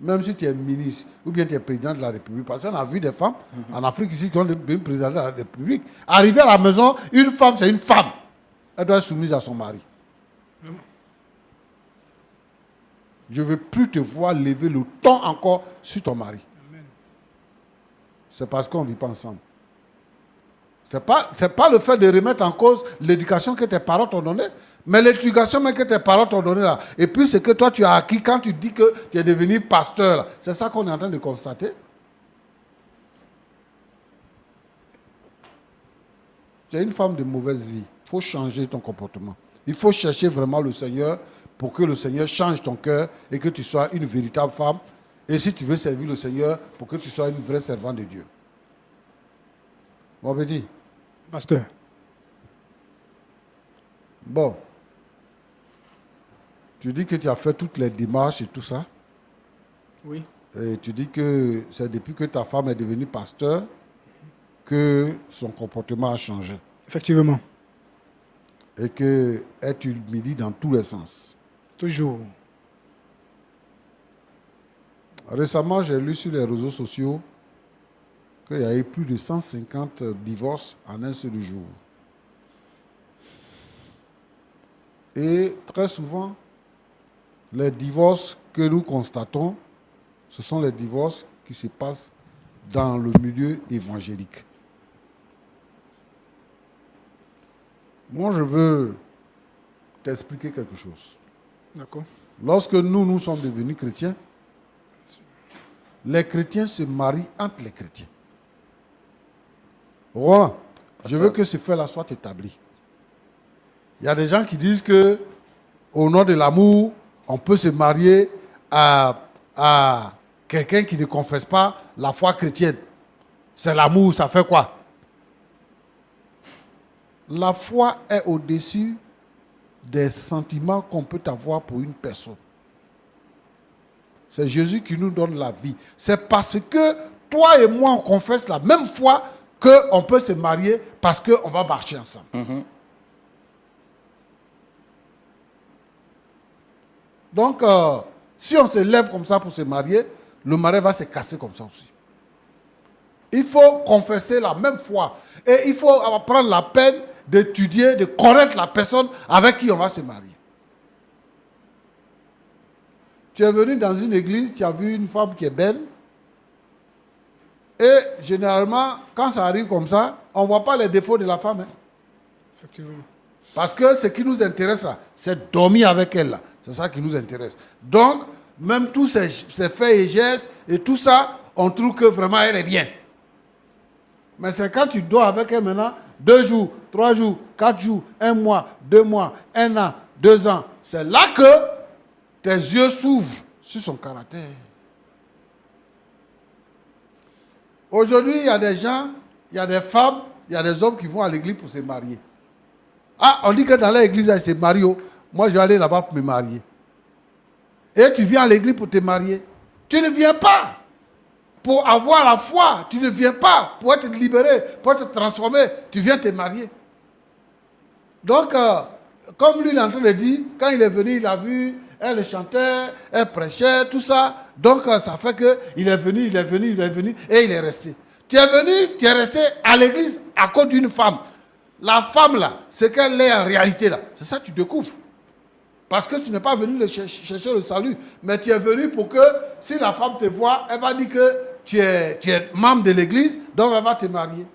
Même si tu es ministre ou bien tu es président de la République. Parce qu'on a vu des femmes en Afrique ici qui ont devenu président de la République. Arriver à la maison, une femme, c'est une femme. Elle doit être soumise à son mari. Je ne veux plus te voir lever le ton encore sur ton mari. C'est parce qu'on ne vit pas ensemble. Ce n'est pas le fait de remettre en cause l'éducation que tes parents t'ont donnée, mais l'éducation même que tes parents t'ont donnée là. Et puis ce que toi tu as acquis quand tu dis que tu es devenu pasteur là. C'est ça qu'on est en train de constater. Tu es une femme de mauvaise vie. Il faut changer ton comportement. Il faut chercher vraiment le Seigneur pour que le Seigneur change ton cœur et que tu sois une véritable femme. Et si tu veux servir le Seigneur, pour que tu sois une vraie servante de Dieu. Bon, Bédi. Pasteur. Bon. Tu dis que tu as fait toutes les démarches et tout ça. Oui. Et tu dis que c'est depuis que ta femme est devenue pasteur que son comportement a changé. Effectivement. Et qu'elle t'humilie dans tous les sens. Toujours. Récemment, j'ai lu sur les réseaux sociaux qu'il y a eu plus de 150 divorces en un seul jour. Et très souvent, les divorces que nous constatons, ce sont les divorces qui se passent dans le milieu évangélique. Moi, je veux t'expliquer quelque chose. D'accord. Lorsque nous sommes devenus chrétiens, les chrétiens se marient entre les chrétiens. Voilà. Je veux que ce fait-là soit établi. Il y a des gens qui disent que, au nom de l'amour, on peut se marier à quelqu'un qui ne confesse pas la foi chrétienne. C'est l'amour, ça fait quoi? La foi est au-dessus des sentiments qu'on peut avoir pour une personne. C'est Jésus qui nous donne la vie. C'est parce que toi et moi, on confesse la même foi qu'on peut se marier parce qu'on va marcher ensemble. Donc, si on se lève comme ça pour se marier, le mariage va se casser comme ça aussi. Il faut confesser la même foi. Et il faut prendre la peine d'étudier, de connaître la personne avec qui on va se marier. Tu es venu dans une église, tu as vu une femme qui est belle. Et généralement, quand ça arrive comme ça, on ne voit pas les défauts de la femme. Hein. Effectivement. Parce que ce qui nous intéresse, c'est dormir avec elle. Là. C'est ça qui nous intéresse. Donc, même tous ces faits et gestes et tout ça, on trouve que vraiment elle est bien. Mais c'est quand tu dors avec elle maintenant, 2 jours, 3 jours, 4 jours, 1 mois, 2 mois, 1 an, 2 ans. C'est là que tes yeux s'ouvrent sur son caractère. Aujourd'hui, il y a des gens, il y a des femmes, il y a des hommes qui vont à l'église pour se marier. Ah, on dit que dans l'église, ils se marient. Moi, je vais aller là-bas pour me marier. Et tu viens à l'église pour te marier. Tu ne viens pas pour avoir la foi. Tu ne viens pas pour être libéré, pour être transformé. Tu viens te marier. Donc, comme lui, il est en train de dire, quand il est venu, il a vu, elle chantait, elle prêchait, tout ça. Donc, ça fait qu'il est venu, et il est resté. Tu es venu, tu es resté à l'église à cause d'une femme. La femme, là, ce qu'elle est en réalité, là, c'est ça que tu découvres. Parce que tu n'es pas venu chercher le salut, mais tu es venu pour que, si la femme te voit, elle va dire que tu es membre de l'église, donc elle va te marier.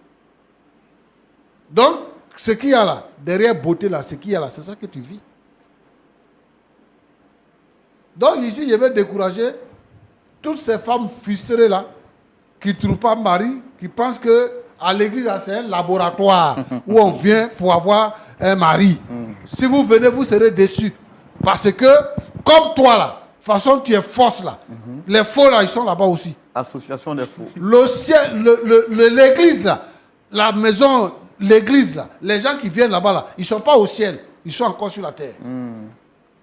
Donc, ce qu'il y a là, derrière beauté là, ce qu'il y a là, c'est ça que tu vis. Donc ici, je vais décourager toutes ces femmes frustrées là, qui ne trouvent pas mari, qui pensent que à l'église, là, c'est un laboratoire où on vient pour avoir un mari. Si vous venez, vous serez déçus. Parce que, comme toi là, de toute façon, tu es fausse là. Les faux là, ils sont là-bas aussi. Association des faux. Le ciel, l'église là, la maison, l'église là, les gens qui viennent là-bas là, ils ne sont pas au ciel, ils sont encore sur la terre.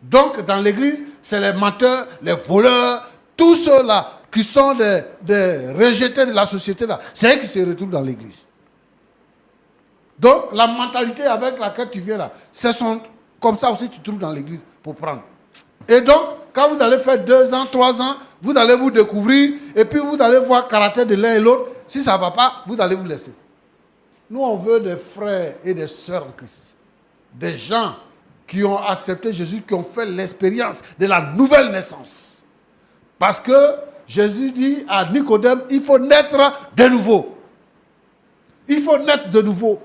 Donc dans l'église, c'est les menteurs, les voleurs, tous ceux-là qui sont des rejetés de la société là, c'est eux qui se retrouvent dans l'église. Donc la mentalité avec laquelle tu viens là, comme ça aussi tu trouves dans l'église pour prendre. Et donc, quand vous allez faire 2 ans, 3 ans, vous allez vous découvrir et puis vous allez voir le caractère de l'un et l'autre. Si ça ne va pas, vous allez vous laisser. Nous, on veut des frères et des sœurs en Christ. Des gens qui ont accepté Jésus, qui ont fait l'expérience de la nouvelle naissance. Parce que Jésus dit à Nicodème, il faut naître de nouveau. Il faut naître de nouveau.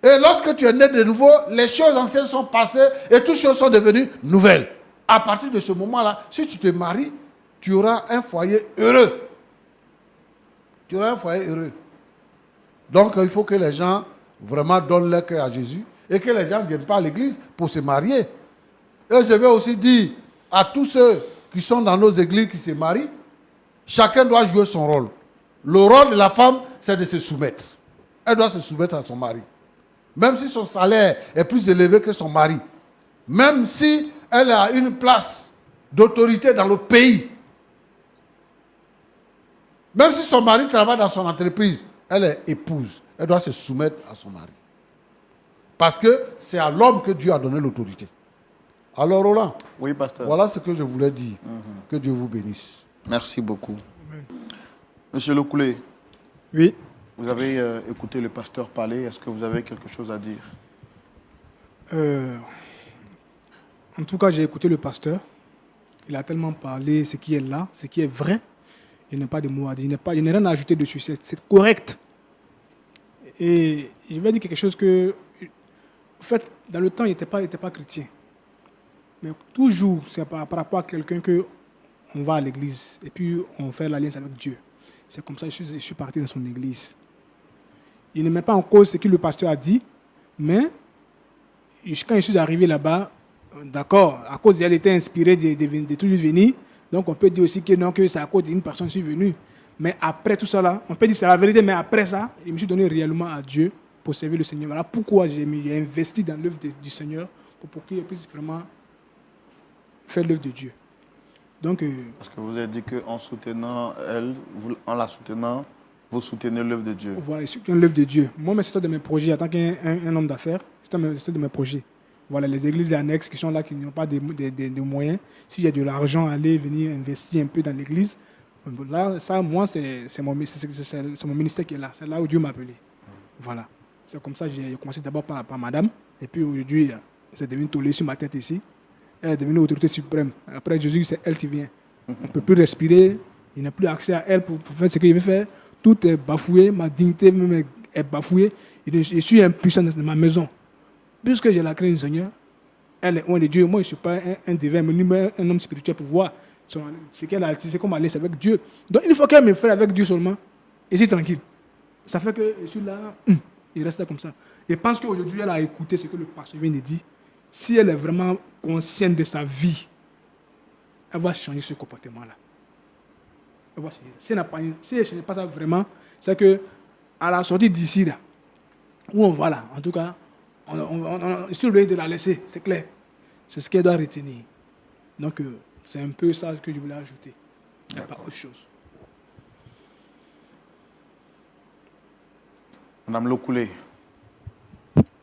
Et lorsque tu es né de nouveau, les choses anciennes sont passées et toutes choses sont devenues nouvelles. À partir de ce moment-là, si tu te maries, tu auras un foyer heureux. Tu auras un foyer heureux. Donc, il faut que les gens vraiment donnent leur cœur à Jésus et que les gens ne viennent pas à l'église pour se marier. Et je vais aussi dire à tous ceux qui sont dans nos églises qui se marient, chacun doit jouer son rôle. Le rôle de la femme, c'est de se soumettre. Elle doit se soumettre à son mari. Même si son salaire est plus élevé que son mari. Même si elle a une place d'autorité dans le pays. Même si son mari travaille dans son entreprise, elle est épouse. Elle doit se soumettre à son mari. Parce que c'est à l'homme que Dieu a donné l'autorité. Alors Roland, Oui, pasteur. voilà ce que je voulais dire. Que Dieu vous bénisse. Merci beaucoup. Monsieur Lokoulé, Oui. vous avez écouté le pasteur parler. Est-ce que vous avez quelque chose à dire? En tout cas, j'ai écouté le pasteur. Il a tellement parlé ce qui est là, ce qui est vrai. Il n'y a pas de mots à dire. Il n'y a rien à ajouter dessus. C'est correct. Et je vais dire quelque chose que, en fait, dans le temps, il n'était pas chrétien. Mais toujours, c'est par rapport à quelqu'un que on va à l'église et puis on fait l'alliance avec Dieu. C'est comme ça que je suis parti dans son église. Il ne met pas en cause ce que le pasteur a dit, mais quand je suis arrivé là-bas, d'accord, à cause d'elle était inspirée de toujours venir, donc on peut dire aussi que non, que c'est à cause d'une personne que je suis venu. Mais après tout ça là, on peut dire que c'est la vérité, mais après ça, je me suis donné réellement à Dieu pour servir le Seigneur. Voilà pourquoi j'ai investi dans l'œuvre du Seigneur, pour qu'il puisse vraiment faire l'œuvre de Dieu. Donc, Parce que vous avez dit qu'en soutenant elle, en la soutenant, vous soutenez l'œuvre de Dieu. voilà, c'est l'œuvre de Dieu. Moi, c'est un de mes projets, en tant qu'un homme d'affaires, c'est un de mes projets. Voilà, les églises annexes qui sont là, qui n'ont pas de moyens. S'il y a de l'argent, aller venir investir un peu dans l'église. Là, ça, moi, c'est mon ministère qui est là. C'est là où Dieu m'a appelé. Voilà. C'est comme ça que j'ai commencé d'abord par madame. Et puis aujourd'hui, c'est devenu tollé sur ma tête ici. Elle est devenue autorité suprême. Après Jésus, c'est elle qui vient. On ne peut plus respirer. Il n'a plus accès à elle pour faire ce qu'il veut faire. Tout est bafoué. Ma dignité même est bafouée. Je suis impuissant dans ma maison. Puisque j'ai la crainte du Seigneur, elle est loin de Dieu. Moi, je ne suis pas un divin, mais un homme spirituel pour voir ce qu'elle a, c'est comme aller avec Dieu. Donc, une fois qu'elle me fait avec Dieu seulement, et je suis tranquille. Ça fait que je suis là, il reste là comme ça. Et je pense qu'aujourd'hui, elle a écouté ce que le pasteur vient de dire. Si elle est vraiment consciente de sa vie, elle va changer ce comportement-là. Elle va changer. Si elle ne change pas ça vraiment, c'est que à la sortie d'ici, là, où on va là, en tout cas, on sur le de la laisser, c'est clair. C'est ce qu'elle doit retenir. Donc, c'est un peu ça que je voulais ajouter. Il n'y a pas autre chose. Madame Lokoulé,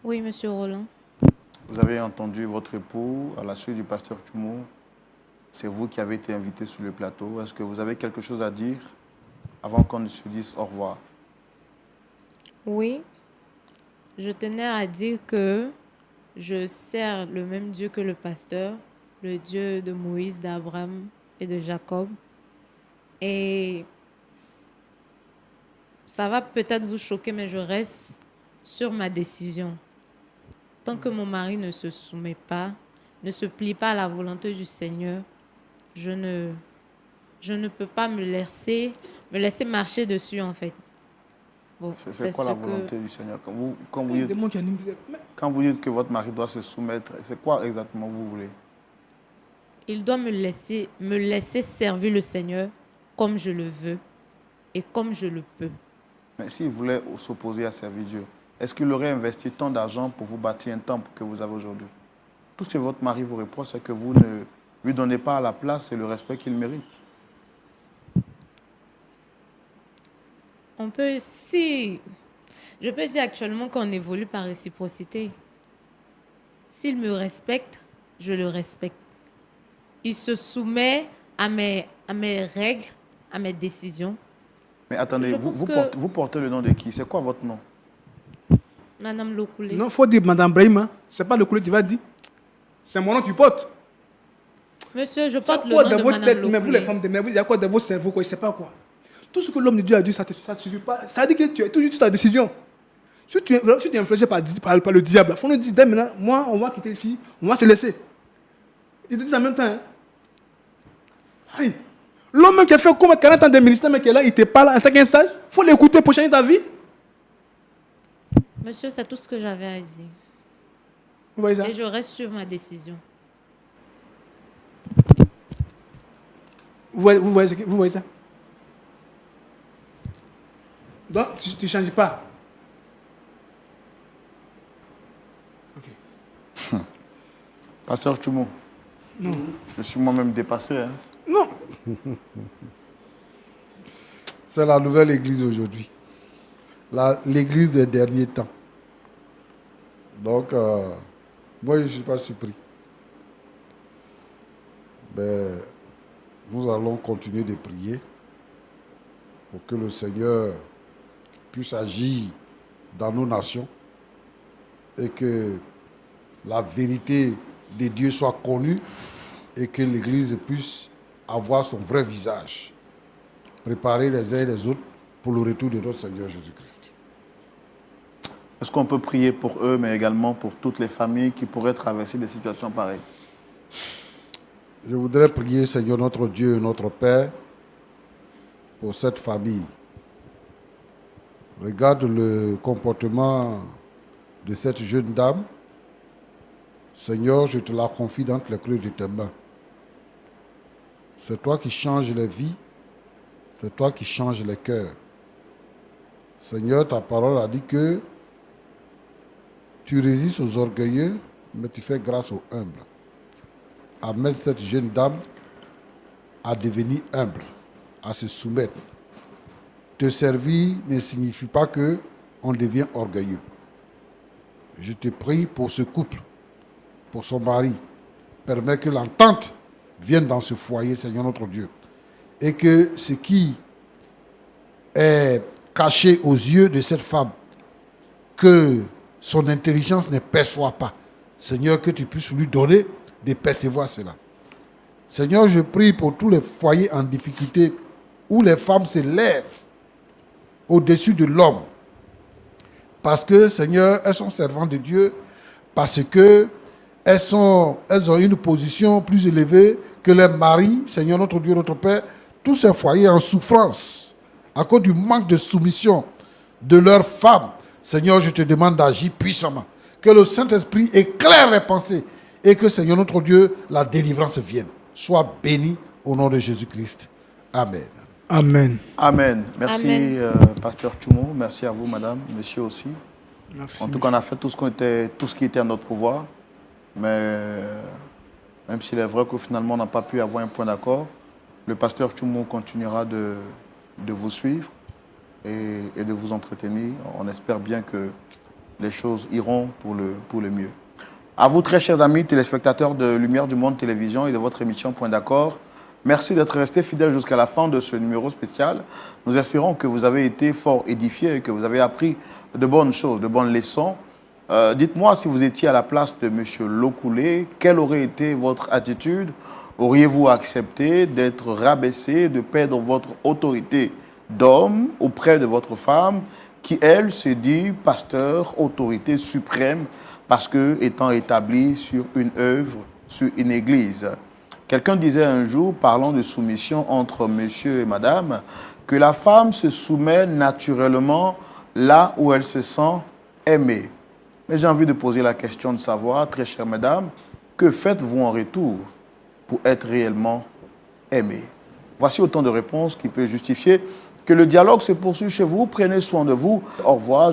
Oui, monsieur Roland. vous avez entendu votre époux à la suite du pasteur Tchoumou. C'est vous qui avez été invité sur le plateau. Est-ce que vous avez quelque chose à dire avant qu'on ne se dise au revoir? Oui, je tenais à dire que je sers le même Dieu que le pasteur, le Dieu de Moïse, d'Abraham et de Jacob. Et ça va peut-être vous choquer, mais je reste sur ma décision. Tant que mon mari ne se soumet pas, ne se plie pas à la volonté du Seigneur, je ne peux pas me laisser marcher dessus, en fait. Bon, C'est quoi la volonté du Seigneur? Quand vous Des dites, mots qui animent. Mais quand vous dites que votre mari doit se soumettre, c'est quoi exactement vous voulez? Il doit me laisser servir le Seigneur comme je le veux et comme je le peux. Mais s'il voulait s'opposer à servir Dieu, est-ce qu'il aurait investi tant d'argent pour vous bâtir un temple que vous avez aujourd'hui? Tout ce que votre mari vous reproche, c'est que vous ne lui donnez pas la place et le respect qu'il mérite. Je peux dire actuellement qu'on évolue par réciprocité. S'il me respecte, je le respecte. Il se soumet à mes règles, à mes décisions. Mais attendez, Je vous, pense vous, que- portez, vous portez le nom de qui? C'est quoi votre nom? Madame Lokoulé. non, il faut dire Madame Brahima. Ce n'est pas le couleur qui va dire. C'est mon nom que tu portes. Monsieur, je Il y a porte le quoi nom dans de votre Madame tête, mais vous les Lokoulé. femmes, mais il y a quoi dans vos cerveaux, quoi, je ne sais pas quoi. Tout ce que l'homme de Dieu a dit, ça ne suffit pas. Ça dit que tu es toujours sur ta décision. Si tu es influencé par le diable, il faut nous dire, dès maintenant, moi, on va quitter ici, on va se laisser. Il te dit en même temps. Hein. Aïe. L'homme qui a fait comme 40 ans de ministère, mais qui est là, il te parle en tant qu'un sage, il faut l'écouter pour changer ta vie. Monsieur, c'est tout ce que j'avais à dire. Vous voyez ça? Et je reste sur ma décision. Vous voyez ça? Donc, tu ne changes pas. Ok. Pasteur Choumo. Non. Je suis moi-même dépassé. Hein. Non. C'est la nouvelle église aujourd'hui. L'église des derniers temps. Donc, moi, je ne suis pas surpris. Mais nous allons continuer de prier pour que le Seigneur puisse agir dans nos nations et que la vérité de Dieu soit connue et que l'Église puisse avoir son vrai visage, préparer les uns et les autres pour le retour de notre Seigneur Jésus-Christ. Est-ce qu'on peut prier pour eux, mais également pour toutes les familles qui pourraient traverser des situations pareilles? Je voudrais prier, Seigneur notre Dieu et notre Père, pour cette famille. Regarde le comportement de cette jeune dame. Seigneur, je te la confie dans les creux de tes mains. C'est toi qui changes les vies. C'est toi qui changes les cœurs. Seigneur, ta parole a dit que tu résistes aux orgueilleux, mais tu fais grâce aux humbles. Amène cette jeune dame à devenir humble, à se soumettre. Te servir ne signifie pas qu'on devient orgueilleux. Je te prie pour ce couple, pour son mari. Permets que l'entente vienne dans ce foyer, Seigneur notre Dieu. Et que ce qui est caché aux yeux de cette femme, que son intelligence ne perçoit pas. Seigneur, que tu puisses lui donner de percevoir cela. Seigneur, je prie pour tous les foyers en difficulté où les femmes se lèvent au-dessus de l'homme. Parce que, Seigneur, elles sont servantes de Dieu, parce que elles ont une position plus élevée que les maris, Seigneur notre Dieu, notre Père, tous ces foyers en souffrance, à cause du manque de soumission de leurs femmes. Seigneur, je te demande d'agir puissamment. Que le Saint-Esprit éclaire les pensées et que, Seigneur notre Dieu, la délivrance vienne. Sois béni au nom de Jésus-Christ. Amen. Amen. Amen. Merci, Amen. Pasteur Choumo. Merci à vous, madame, monsieur aussi. Merci. En tout cas, on a fait tout ce qui était à notre pouvoir. Mais même s'il est vrai que finalement, on n'a pas pu avoir un point d'accord, le pasteur Choumo continuera de vous suivre et de vous entretenir. On espère bien que les choses iront pour le mieux. À vous, très chers amis téléspectateurs de Lumière du Monde Télévision et de votre émission Point d'accord, merci d'être restés fidèles jusqu'à la fin de ce numéro spécial. Nous espérons que vous avez été fort édifiés et que vous avez appris de bonnes choses, de bonnes leçons. Dites-moi si vous étiez à la place de M. Lokoulé, quelle aurait été votre attitude? Auriez-vous accepté d'être rabaissé, de perdre votre autorité d'homme auprès de votre femme, qui, elle, se dit pasteur, autorité suprême, parce que étant établie sur une œuvre, sur une église. Quelqu'un disait un jour, parlant de soumission entre monsieur et madame, que la femme se soumet naturellement là où elle se sent aimée. Mais j'ai envie de poser la question de savoir, très chère madame, que faites-vous en retour pour être réellement aimée? Voici autant de réponses qui peuvent justifier que le dialogue se poursuive chez vous. Prenez soin de vous. Au revoir.